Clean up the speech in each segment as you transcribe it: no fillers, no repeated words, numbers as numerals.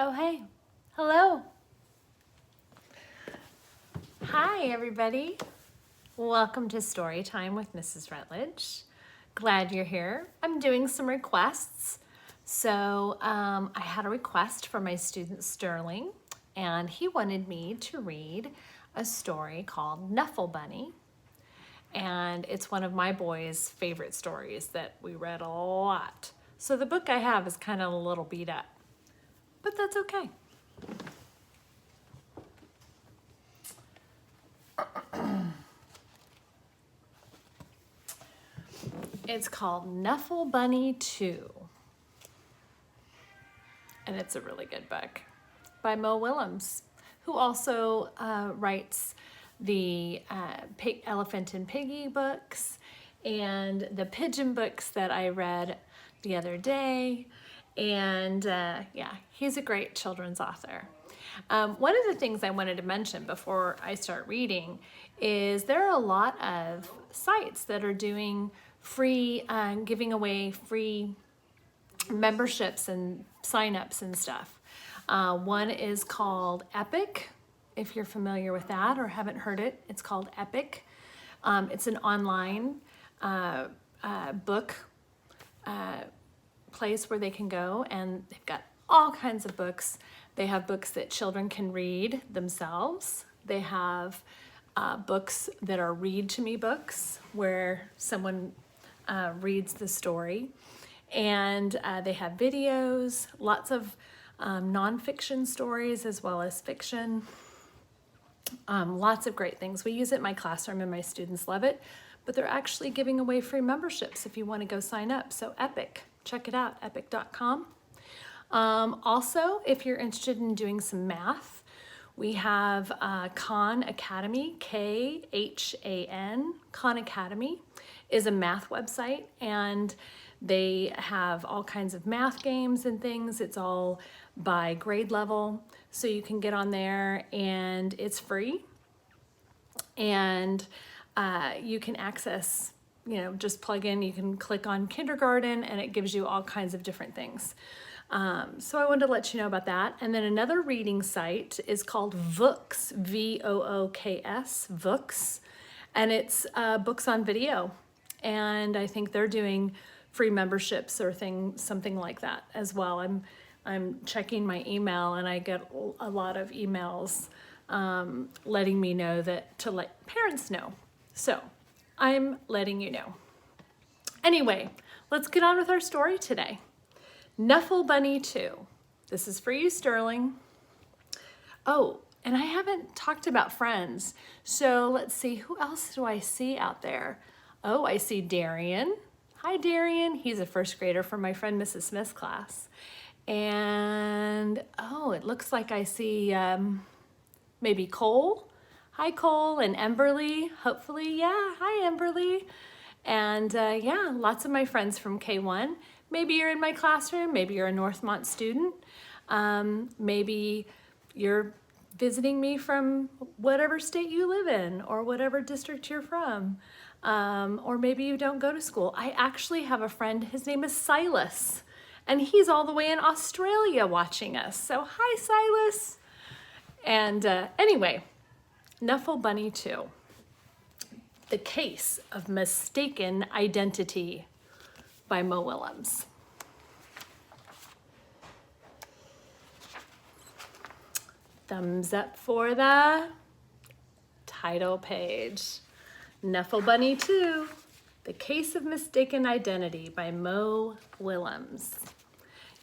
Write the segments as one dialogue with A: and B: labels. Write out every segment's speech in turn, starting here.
A: Oh, hey. Hello. Hi, everybody. Welcome to Story Time with Mrs. Rutledge. Glad you're here. I'm doing some requests. So I had a request from my student Sterling, and he wanted me to read a story called Knuffle Bunny. And it's one of my boys' favorite stories that we read a lot. So the book I have is kind of a little beat up, but that's okay. It's called Knuffle Bunny 2. And it's a really good book by Willems, who also writes the Elephant and Piggy books and the Pigeon books that I read the other day. And yeah, he's a great children's author. One of the things I wanted to mention before I start reading is there are a lot of sites that are doing free, giving away free memberships and signups and stuff. One is called Epic. If you're familiar with that or haven't heard it, it's called Epic. It's an online book place where they can go, and they've got all kinds of books. They have books that children can read themselves. They have books that are read to me books where someone reads the story. And they have videos, lots of nonfiction stories as well as fiction. Lots of great things. We use it in my classroom and my students love it, but they're actually giving away free memberships if you want to go sign up. So Epic, check it out, epic.com. Also, if you're interested in doing some math, we have Khan Academy, Khan. Khan Academy is a math website, and they have all kinds of math games and things. It's all by grade level, so you can get on there and it's free. And you can access, just plug in, you can click on kindergarten and it gives you all kinds of different things. So I wanted to let you know about that. And then another reading site is called Vooks, V-O-O-K-S, Vooks. And it's books on video. And I think they're doing free memberships or something like that as well. I'm checking my email and I get a lot of emails letting me know to let parents know. So I'm letting you know. Anyway, let's get on with our story today. Knuffle Bunny 2. This is for you, Sterling. Oh, and I haven't talked about friends. So let's see, who else do I see out there? Oh, I see Darian. Hi, Darian. He's a first grader from my friend Mrs. Smith's class. And, oh, it looks like I see maybe Cole. Hi, Cole, and Emberly. Hopefully, yeah. Hi, Emberly. And, yeah, lots of my friends from K1. Maybe you're in my classroom. Maybe you're a Northmont student. Maybe you're visiting me from whatever state you live in or whatever district you're from. Or maybe you don't go to school. I actually have a friend, his name is Silas, and he's all the way in Australia watching us. So hi, Silas. And anyway, Knuffle Bunny 2, The Case of Mistaken Identity by Willems. Thumbs up for the title page. Knuffle Bunny 2, The Case of Mistaken Identity by Willems.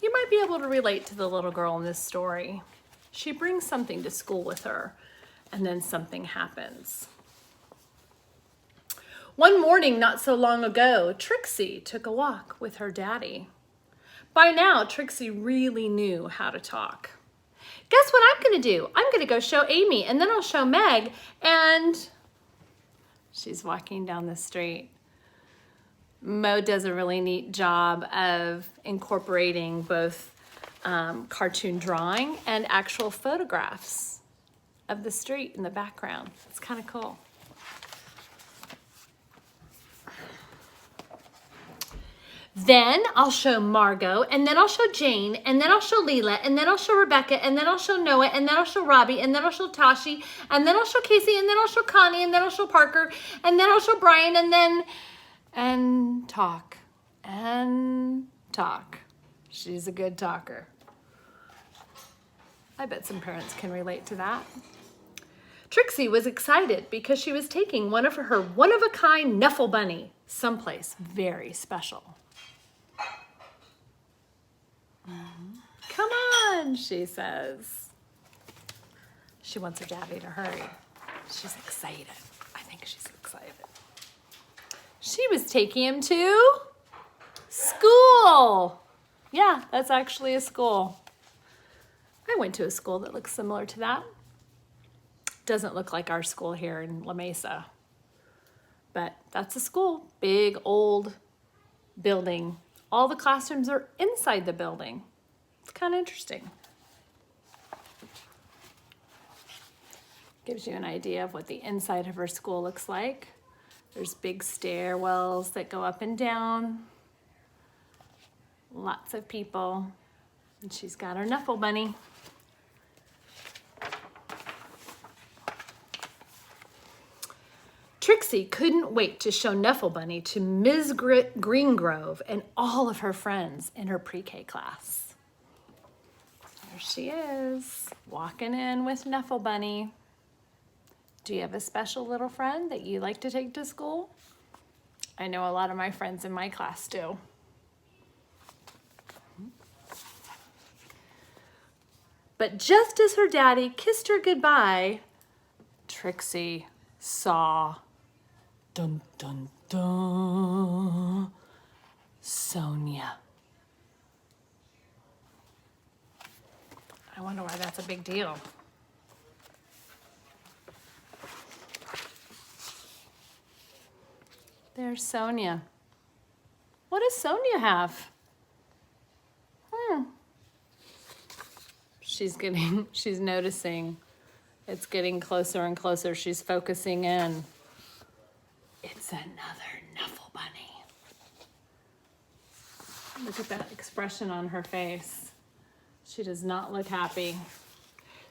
A: You might be able to relate to the little girl in this story. She brings something to school with her, and then something happens. One morning not so long ago, Trixie took a walk with her daddy. By now, Trixie really knew how to talk. Guess what I'm gonna do? I'm gonna go show Amy, and then I'll show Meg, and she's walking down the street. Mo does a really neat job of incorporating both cartoon drawing and actual photographs of the street in the background. It's kind of cool. Then I'll show Margot, and then I'll show Jane, and then I'll show Leela, and then I'll show Rebecca, and then I'll show Noah, and then I'll show Robbie, and then I'll show Tashi, and then I'll show Casey, and then I'll show Connie, and then I'll show Parker, and then I'll show Brian, and talk, and talk. She's a good talker. I bet some parents can relate to that. Trixie was excited because she was taking one of her one-of-a-kind Knuffle bunny someplace very special. Come on, she says. She wants her daddy to hurry. She's excited. I think she's excited. She was taking him to school. Yeah, that's actually a school. I went to a school that looks similar to that. Doesn't look like our school here in La Mesa, but that's a school. Big old building. All the classrooms are inside the building. It's kind of interesting. Gives you an idea of what the inside of her school looks like. There's big stairwells that go up and down. Lots of people. And she's got her Knuffle bunny. Trixie couldn't wait to show Knuffle Bunny to Ms. Greengrove and all of her friends in her pre-K class. There she is, walking in with Knuffle Bunny. Do you have a special little friend that you like to take to school? I know a lot of my friends in my class do. But just as her daddy kissed her goodbye, Trixie saw, dun dun dun, Sonia. I wonder why that's a big deal. There's Sonia. What does Sonia have? She's noticing. It's getting closer and closer. She's focusing in. It's another Knuffle bunny. Look at that expression on her face. She does not look happy.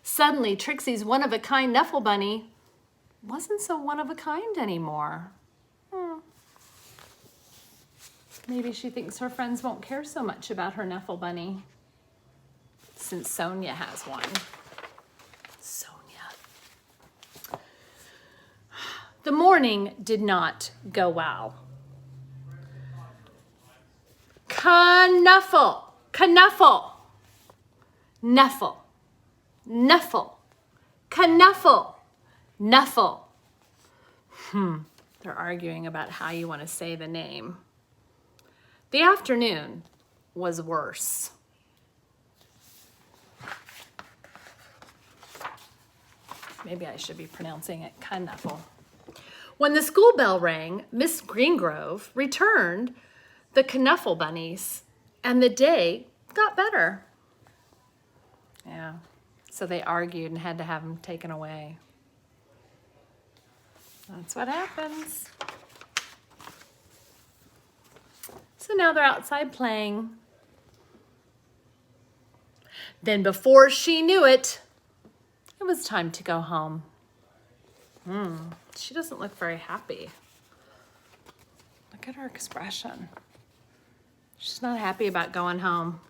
A: Suddenly, Trixie's one-of-a-kind Knuffle bunny wasn't so one-of-a-kind anymore. Maybe she thinks her friends won't care so much about her Knuffle bunny since Sonia has one. Sonia. The morning did not go well. Knuffle, Knuffle, Knuffle, Knuffle, Knuffle, Knuffle. They're arguing about how you want to say the name. The afternoon was worse. Maybe I should be pronouncing it Knuffle. When the school bell rang, Miss Greengrove returned the Knuffle bunnies, and the day got better. Yeah, so they argued and had to have them taken away. That's what happens. So now they're outside playing. Then before she knew it, it was time to go home. She doesn't look very happy. Look at her expression. She's not happy about going home.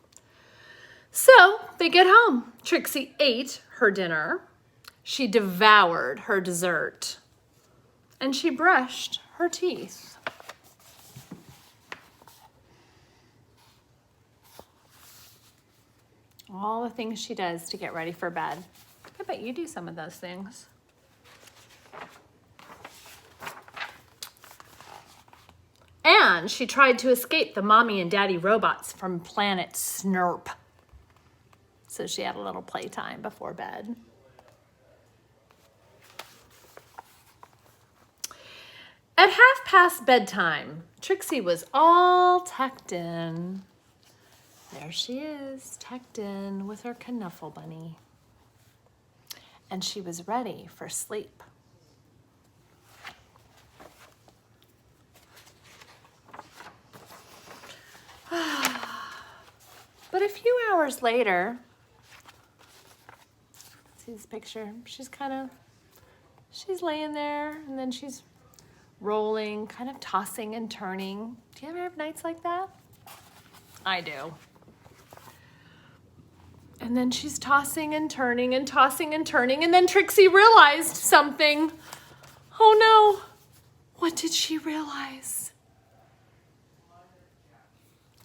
A: So they get home. Trixie ate her dinner. She devoured her dessert. And she brushed her teeth. All the things she does to get ready for bed. I bet you do some of those things. And she tried to escape the mommy and daddy robots from planet Snurp. So she had a little playtime before bed. At 1:30 bedtime, Trixie was all tucked in. There she is, tucked in with her Knuffle bunny. And she was ready for sleep. But a few hours later, see this picture? She's laying there, and then she's rolling, kind of tossing and turning. Do you ever have nights like that? I do. And then she's tossing and turning and tossing and turning, and then Trixie realized something. Oh no, what did she realize?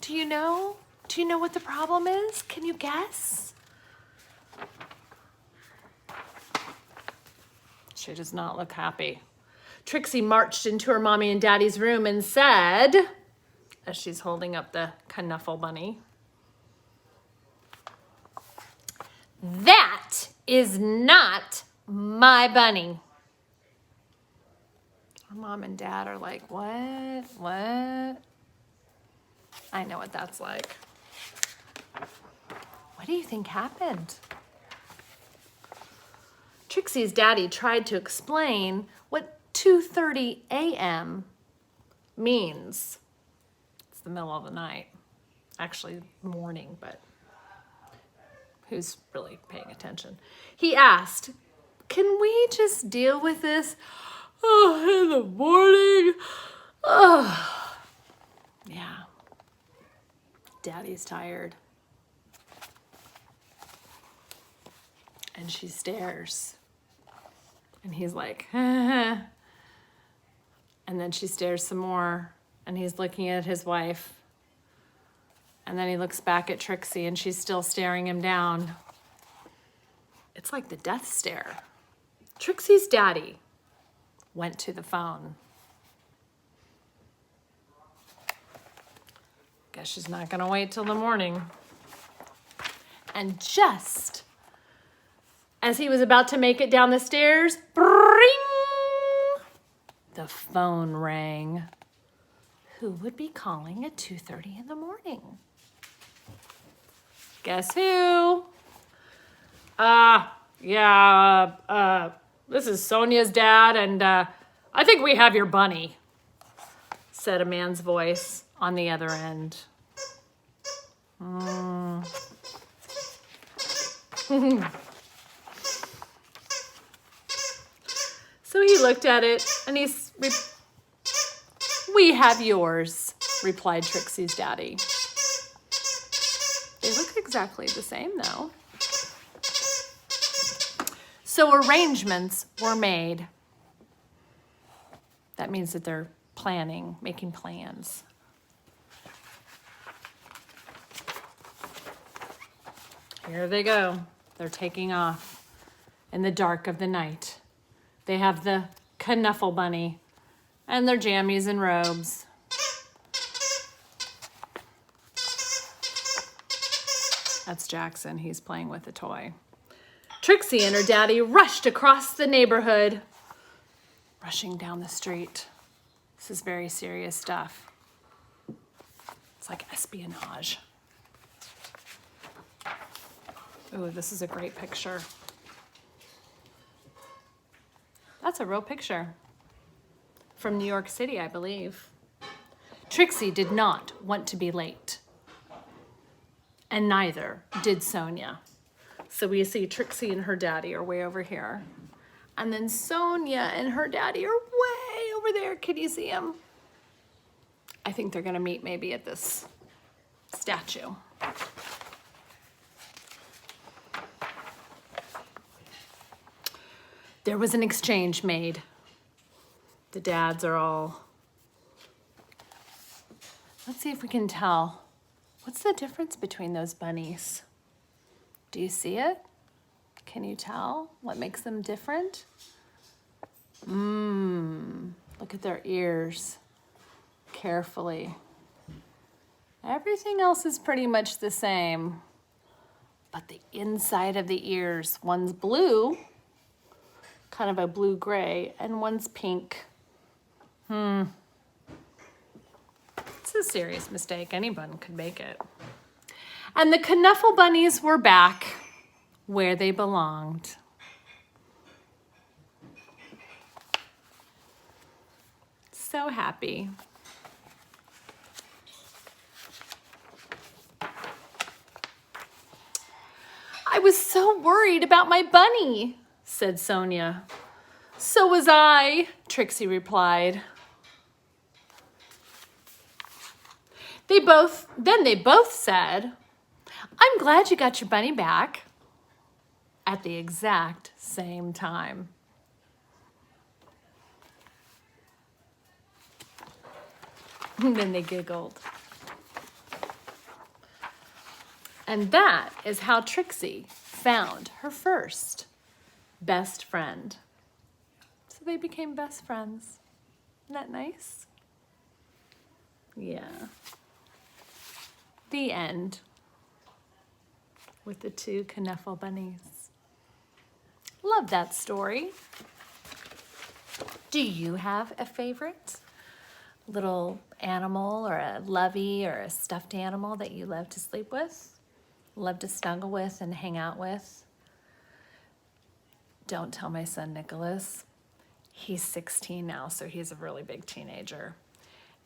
A: Do you know? Do you know what the problem is? Can you guess? She does not look happy. Trixie marched into her mommy and daddy's room and said, as she's holding up the Knuffle bunny, "That is not my bunny." Her mom and dad are like, what? What? I know what that's like. What do you think happened? Trixie's daddy tried to explain what 2:30 a.m. means. It's the middle of the night. Actually, morning, but who's really paying attention? He asked, "Can we just deal with this in the morning?" Yeah. Daddy's tired. And she stares. And he's like, and then she stares some more, and he's looking at his wife. And then he looks back at Trixie, and she's still staring him down. It's like the death stare. Trixie's daddy went to the phone. Guess she's not gonna wait till the morning. And just as he was about to make it down the stairs, bring, the phone rang. Who would be calling at 2:30 in the morning? Guess who? This is Sonia's dad, and I think we have your bunny, said a man's voice on the other end. So he looked at it, and we have yours, replied Trixie's daddy. They look exactly the same, though. So arrangements were made. That means that they're planning, making plans. Here they go. They're taking off in the dark of the night. They have the Knuffle bunny and their jammies and robes. That's Jackson. He's playing with a toy. Trixie and her daddy rushed across the neighborhood, rushing down the street. This is very serious stuff. It's like espionage. Oh, this is a great picture. That's a real picture from New York City, I believe. Trixie did not want to be late, and neither did Sonia. So we see Trixie and her daddy are way over here, and then Sonia and her daddy are way over there. Can you see them? I think they're gonna meet maybe at this statue. There was an exchange made. The dads are all... Let's see if we can tell. What's the difference between those bunnies? Do you see it? Can you tell what makes them different? Look at their ears carefully. Everything else is pretty much the same, but the inside of the ears, one's blue, kind of a blue-gray, and one's pink. It's a serious mistake. Anyone could make it. And the Knuffle bunnies were back where they belonged. So happy. I was so worried about my bunny, said Sonia. So was I, Trixie replied. They both said, I'm glad you got your bunny back, at the exact same time. And then they giggled. And that is how Trixie found her first best friend. So they became best friends. Isn't that nice? Yeah. The end. With the two Knuffle bunnies. Love that story. Do you have a favorite little animal or a lovey or a stuffed animal that you love to sleep with? Love to snuggle with and hang out with? Don't tell my son Nicholas. He's 16 now, so he's a really big teenager.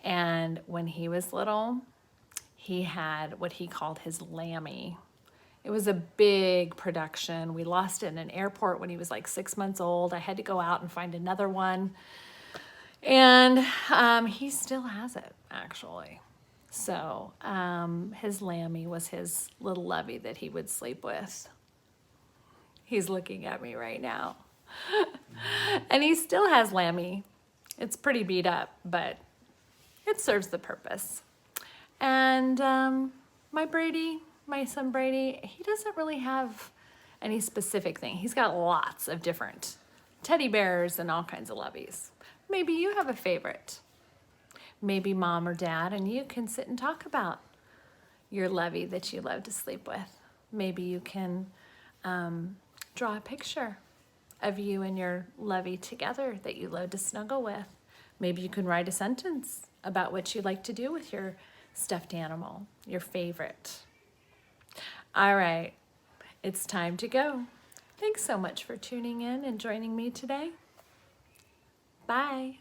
A: And when he was little, he had what he called his Lammy. It was a big production. We lost it in an airport when he was like 6 months old. I had to go out and find another one. And he still has it, actually. So his Lammy was his little lovey that he would sleep with. He's looking at me right now. And he still has Lammy. It's pretty beat up, but it serves the purpose. And my son Brady, he doesn't really have any specific thing. He's got lots of different teddy bears and all kinds of loveys. Maybe you have a favorite. Maybe mom or dad and you can sit and talk about your lovey that you love to sleep with. Maybe you can draw a picture of you and your lovey together that you love to snuggle with. Maybe you can write a sentence about what you like to do with your stuffed animal, your favorite. All right, it's time to go. Thanks so much for tuning in and joining me today. Bye.